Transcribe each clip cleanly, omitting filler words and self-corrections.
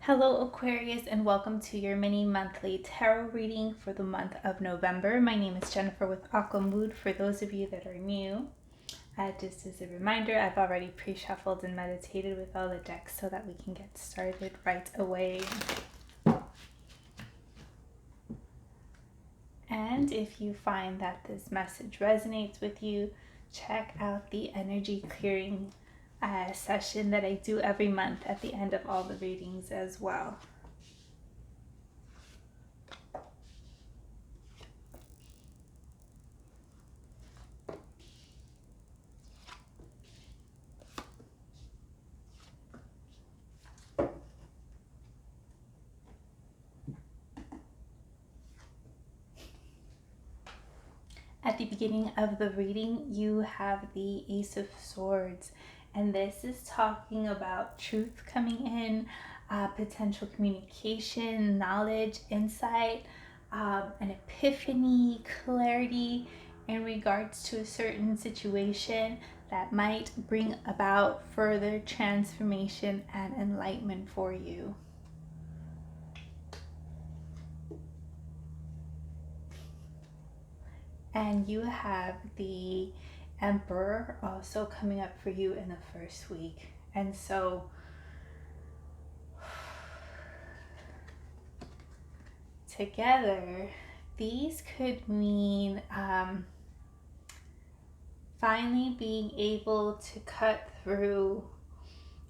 Hello, Aquarius, and welcome to your mini monthly tarot reading for the month of November. My name is Jennifer with Aqua Mood. For those of you that are new, just as a reminder, I've already pre-shuffled and meditated with all the decks so that we can get started right away. And if you find that this message resonates with you, check out the energy clearing session that I do every month at the end of all the readings as well. At the beginning of the reading, you have the Ace of Swords, and this is talking about truth coming in, potential communication, knowledge, insight, an epiphany, clarity in regards to a certain situation that might bring about further transformation and enlightenment for you. And you have the Emperor also coming up for you in the first week. And so together, these could mean finally being able to cut through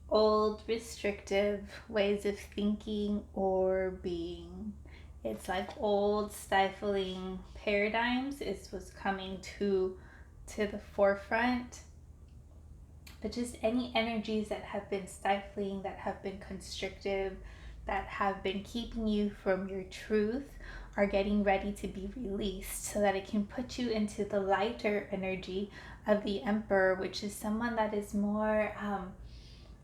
old restrictive ways of thinking or being. It's like old stifling paradigms is what's coming to the forefront. But just any energies that have been stifling, that have been constrictive, that have been keeping you from your truth are getting ready to be released so that it can put you into the lighter energy of the Emperor, which is someone that is more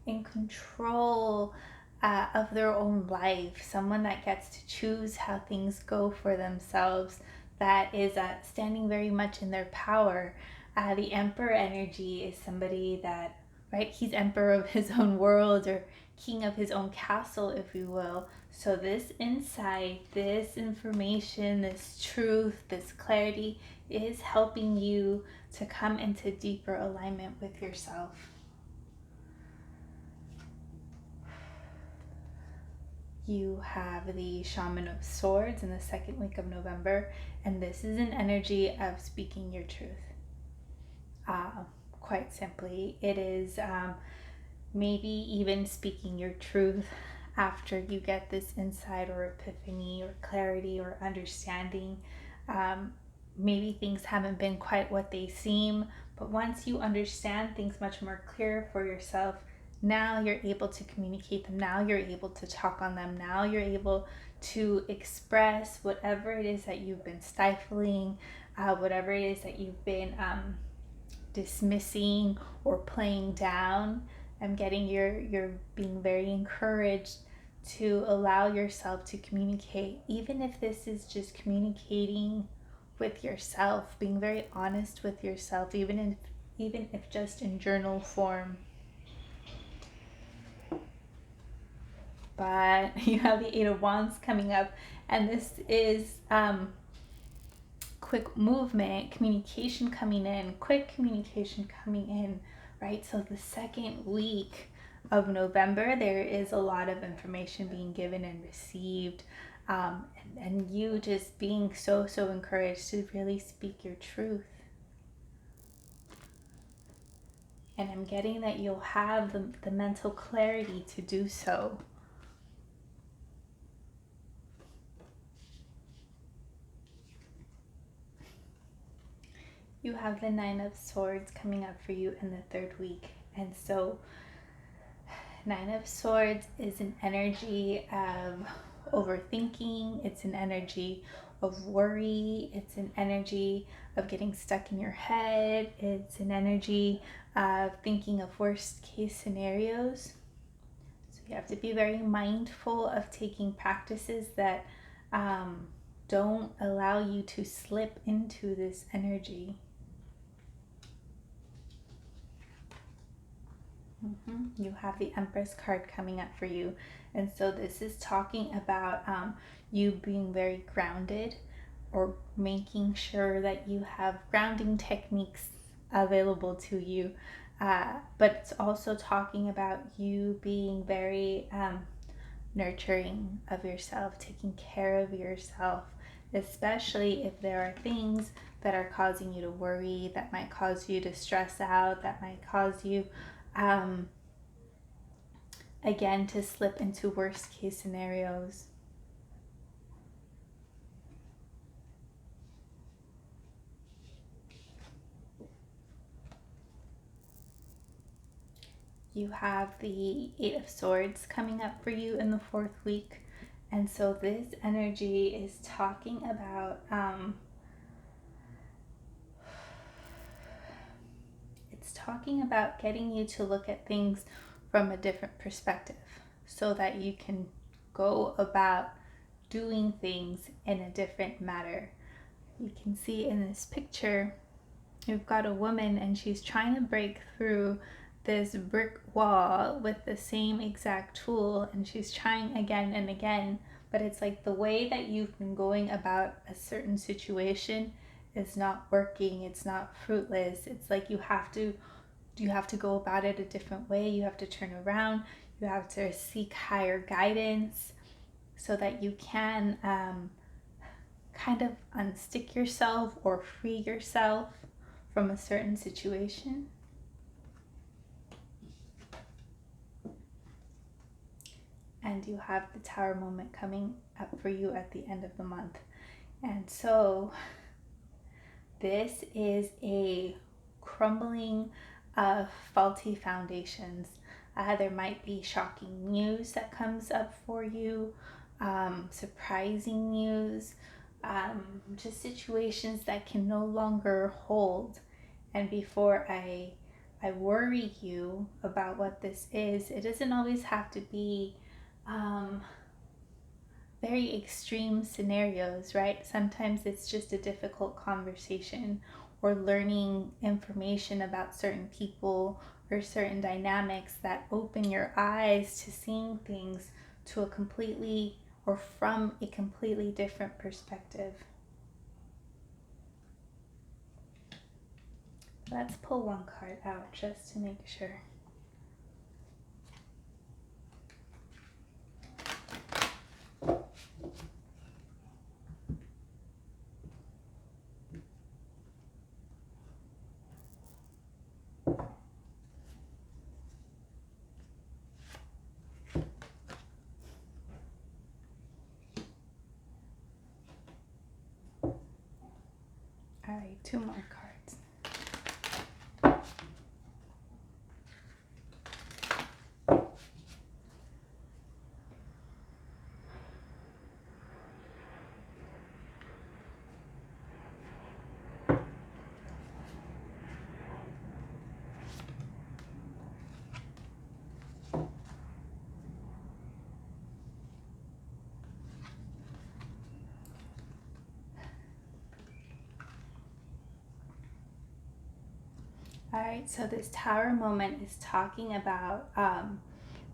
in control of their own life, someone that gets to choose how things go for themselves, that is standing very much in their power. The Emperor energy is somebody that, right, he's emperor of his own world or king of his own castle, if you will. So this insight, this information, this truth, this clarity is helping you to come into deeper alignment with yourself. You have the Shaman of Swords in the second week of November, and this is an energy of speaking your truth. Quite simply, it is maybe even speaking your truth after you get this insight or epiphany or clarity or understanding. Maybe things haven't been quite what they seem, but once you understand things much more clear for yourself, now you're able to communicate them. Now you're able to talk on them. Now you're able to express whatever it is that you've been stifling, whatever it is that you've been dismissing or playing down. I'm getting you're being very encouraged to allow yourself to communicate, even if this is just communicating with yourself, being very honest with yourself, even if just in journal form. But you have the Eight of Wands coming up, and this is quick movement, communication coming in, quick communication coming in, right? So the second week of November, there is a lot of information being given and received, and you just being so encouraged to really speak your truth. And I'm getting that you'll have the mental clarity to do so. You have the Nine of Swords coming up for you in the third week. And so Nine of Swords is an energy of overthinking. It's an energy of worry. It's an energy of getting stuck in your head. It's an energy of thinking of worst case scenarios. So you have to be very mindful of taking practices that don't allow you to slip into this energy. You have the Empress card coming up for you. And so this is talking about you being very grounded, or making sure that you have grounding techniques available to you. But it's also talking about you being very nurturing of yourself, taking care of yourself, especially if there are things that are causing you to worry, that might cause you to stress out, that might cause you, um, again, to slip into worst case scenarios. You have the Eight of Swords coming up for you in the fourth week. And so this energy is talking about, it's talking about getting you to look at things from a different perspective so that you can go about doing things in a different manner. You can see in this picture, you've got a woman and she's trying to break through this brick wall with the same exact tool, and she's trying again and again, but it's like the way that you've been going about a certain situation is not working, it's not fruitless. It's like you have to go about it a different way. You have to turn around, you have to seek higher guidance so that you can kind of unstick yourself or free yourself from a certain situation. And you have the Tower moment coming up for you at the end of the month. And so this is a crumbling of faulty foundations. There might be shocking news that comes up for you, surprising news, just situations that can no longer hold. And before I worry you about what this is, it doesn't always have to be very extreme scenarios, right? Sometimes it's just a difficult conversation, or learning information about certain people or certain dynamics that open your eyes to seeing things to a completely, or from a completely different perspective. Let's pull one card out just to make sure. All right, two more cards. All right, so this Tower moment is talking about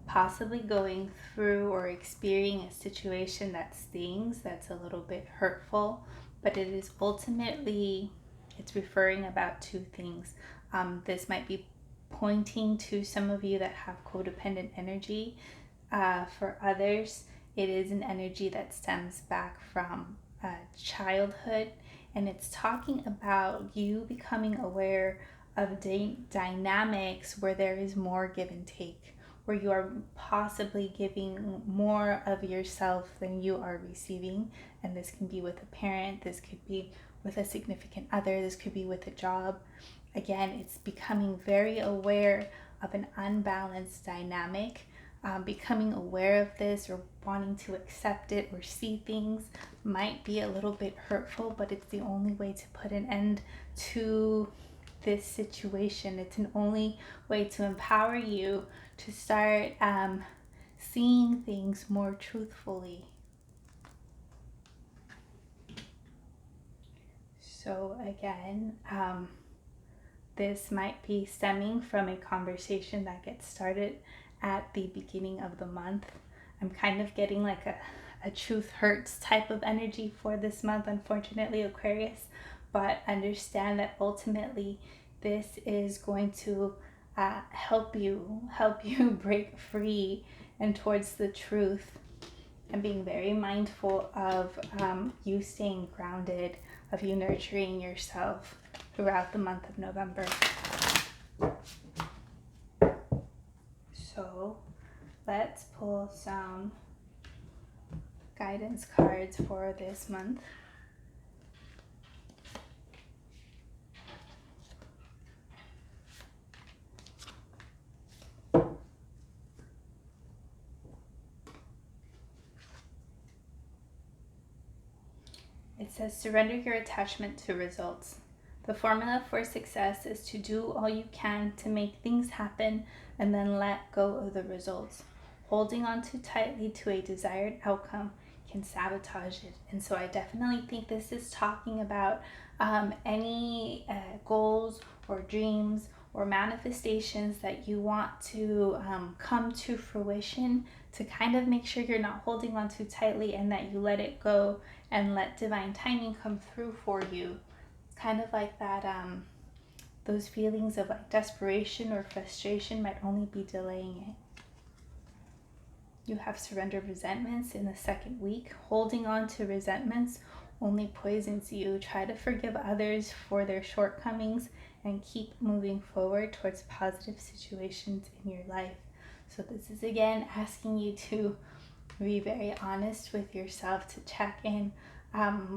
possibly going through or experiencing a situation that stings, that's a little bit hurtful, but it is ultimately, it's referring about two things. This might be pointing to some of you that have codependent energy. For others, it is an energy that stems back from childhood, and it's talking about you becoming aware of dynamics where there is more give and take, where you are possibly giving more of yourself than you are receiving. And this can be with a parent, this could be with a significant other, this could be with a job. Again, it's becoming very aware of an unbalanced dynamic. Becoming aware of this or wanting to accept it or see things might be a little bit hurtful, but it's the only way to put an end to this situation. It's an only way to empower you to start seeing things more truthfully. So again, this might be stemming from a conversation that gets started at the beginning of the month. I'm kind of getting like a truth hurts type of energy for this month, unfortunately, Aquarius. But understand that ultimately this is going to help you break free and towards the truth, and being very mindful of you staying grounded, of you nurturing yourself throughout the month of November. So let's pull some guidance cards for this month. It says, surrender your attachment to results. The formula for success is to do all you can to make things happen and then let go of the results. Holding on too tightly to a desired outcome can sabotage it. And so I definitely think this is talking about any goals or dreams or manifestations that you want to come to fruition, to kind of make sure you're not holding on too tightly and that you let it go and let divine timing come through for you. Kind of like that, those feelings of like desperation or frustration might only be delaying it. You have surrendered resentments in the second week. Holding on to resentments only poisons you. Try to forgive others for their shortcomings and keep moving forward towards positive situations in your life. So this is again asking you to be very honest with yourself, to check in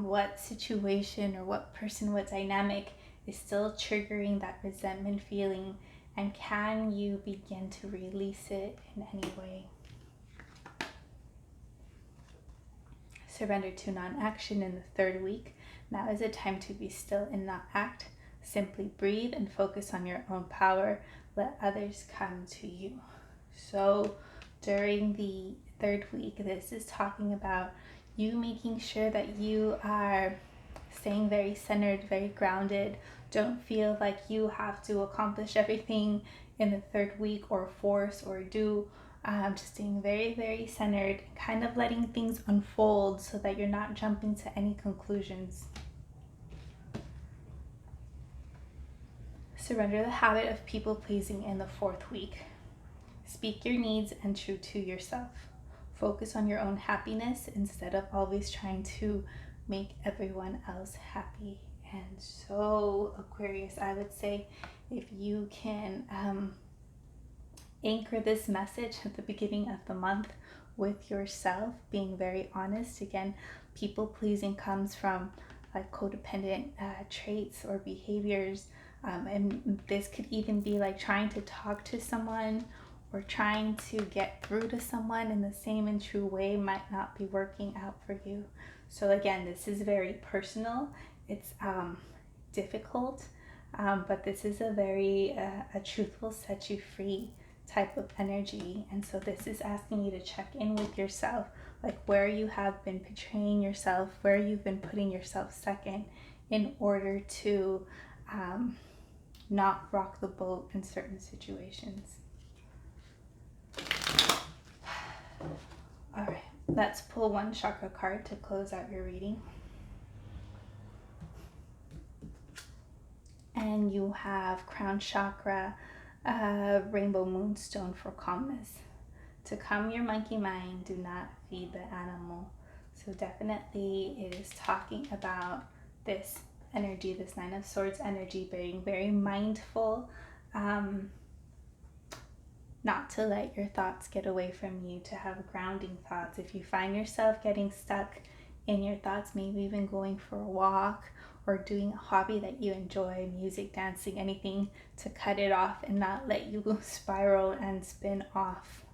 what situation or what person, what dynamic is still triggering that resentment feeling, and can you begin to release it in any way. Surrender to non-action in the third week. Now is a time to be still and not act. Simply breathe and focus on your own power. Let others come to you. So during the third week, this is talking about you making sure that you are staying very centered, very grounded. Don't feel like you have to accomplish everything in the third week or force or do. Just staying very, very centered, kind of letting things unfold so that you're not jumping to any conclusions. Surrender the habit of people pleasing in the fourth week. Speak your needs and true to yourself. Focus on your own happiness instead of always trying to make everyone else happy. And so, Aquarius, I would say if you can anchor this message at the beginning of the month with yourself, being very honest. Again, people pleasing comes from like codependent traits or behaviors, and this could even be like trying to talk to someone or trying to get through to someone in the same and true way might not be working out for you. So again, this is very personal. It's difficult, but this is a very a truth will set you free type of energy. And so this is asking you to check in with yourself, like where you have been betraying yourself, where you've been putting yourself second in order to not rock the boat in certain situations. All right, let's pull one chakra card to close out your reading. And you have crown chakra, rainbow moonstone for calmness. To calm your monkey mind, do not feed the animal. So definitely it is talking about this energy, this Nine of Swords energy, being very mindful, not to let your thoughts get away from you, to have grounding thoughts. If you find yourself getting stuck in your thoughts, maybe even going for a walk or doing a hobby that you enjoy, music, dancing, anything, to cut it off and not let you spiral and spin off.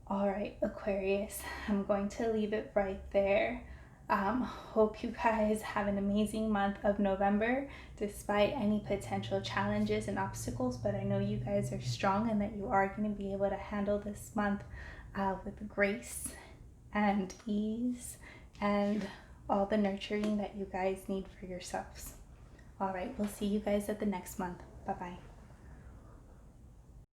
All right, Aquarius, I'm going to leave it right there. Hope you guys have an amazing month of November, despite any potential challenges and obstacles, but I know you guys are strong and that you are going to be able to handle this month with grace and ease and all the nurturing that you guys need for yourselves. All right, we'll see you guys at the next month. Bye bye.